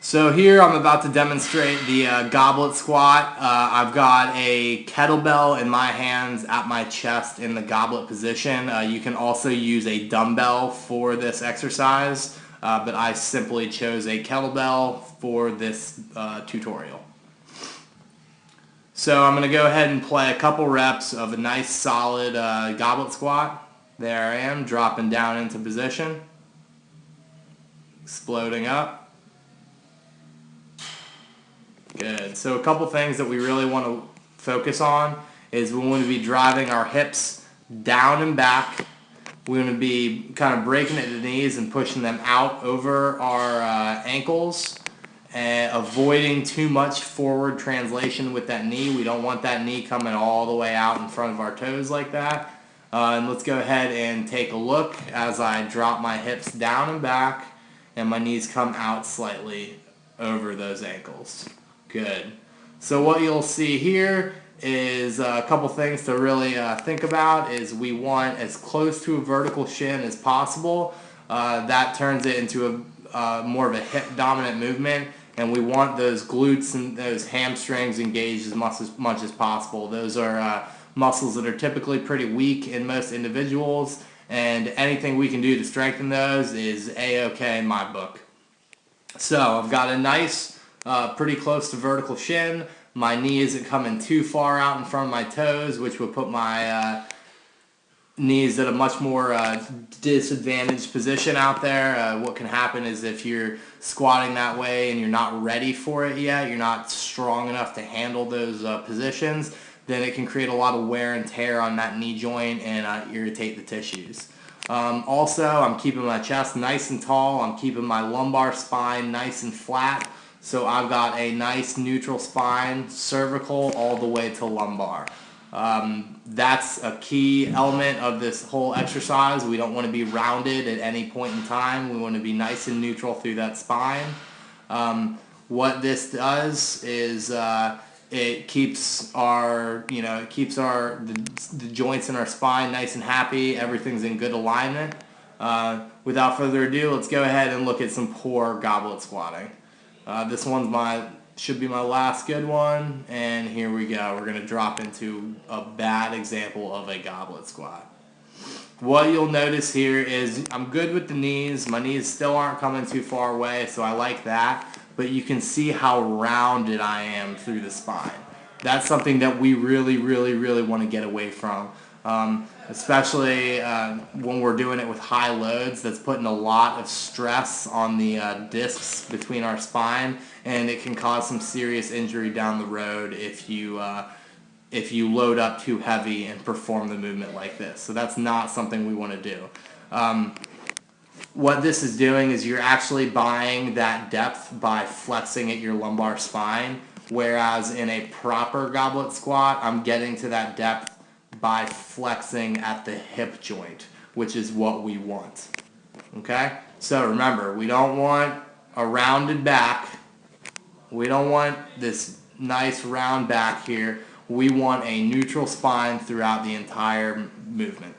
So here I'm about to demonstrate the goblet squat. I've got a kettlebell in my hands at my chest in the goblet position. You can also use a dumbbell for this exercise, but I simply chose a kettlebell for this tutorial. So I'm going to go ahead and play a couple reps of a nice solid goblet squat. There I am, dropping down into position, exploding up. Good. So a couple things that we really want to focus on is we want to be driving our hips down and back. We want to be kind of breaking at the knees and pushing them out over our ankles and avoiding too much forward translation with that knee. We don't want that knee coming all the way out in front of our toes like that. And let's go ahead and take a look as I drop my hips down and back and my knees come out slightly over those ankles. Good. So what you'll see here is a couple things to really think about. Is we want as close to a vertical shin as possible. That turns it into a more of a hip dominant movement, and we want those glutes and those hamstrings engaged as much as possible. Those are muscles that are typically pretty weak in most individuals, and anything we can do to strengthen those is a-okay in my book. So I've got a nice pretty close to vertical shin. My knee isn't coming too far out in front of my toes, which would put my knees at a much more disadvantaged position out there. What can happen is if you're squatting that way and you're not ready for it yet, you're not strong enough to handle those positions, then it can create a lot of wear and tear on that knee joint and irritate the tissues. Also, I'm keeping my chest nice and tall. I'm keeping my lumbar spine nice and flat. So I've got a nice neutral spine, cervical, all the way to lumbar. That's a key element of this whole exercise. We don't want to be rounded at any point in time. We want to be nice and neutral through that spine. What this does is it keeps our, the joints in our spine nice and happy. Everything's in good alignment. Without further ado, let's go ahead and look at some poor goblet squatting. This one's should be my last good one, and here we go. We're going to drop into a bad example of a goblet squat. What you'll notice here is I'm good with the knees. My knees still aren't coming too far away, so I like that. But you can see how rounded I am through the spine. That's something that we really, really, really want to get away from. Especially when we're doing it with high loads. That's putting a lot of stress on the discs between our spine, and it can cause some serious injury down the road if you load up too heavy and perform the movement like this. So that's not something we want to do. What this is doing is you're actually buying that depth by flexing at your lumbar spine, whereas in a proper goblet squat, I'm getting to that depth by flexing at the hip joint, which is what we want. Okay? So remember, we don't want a rounded back. We don't want this nice round back here. We want a neutral spine throughout the entire movement.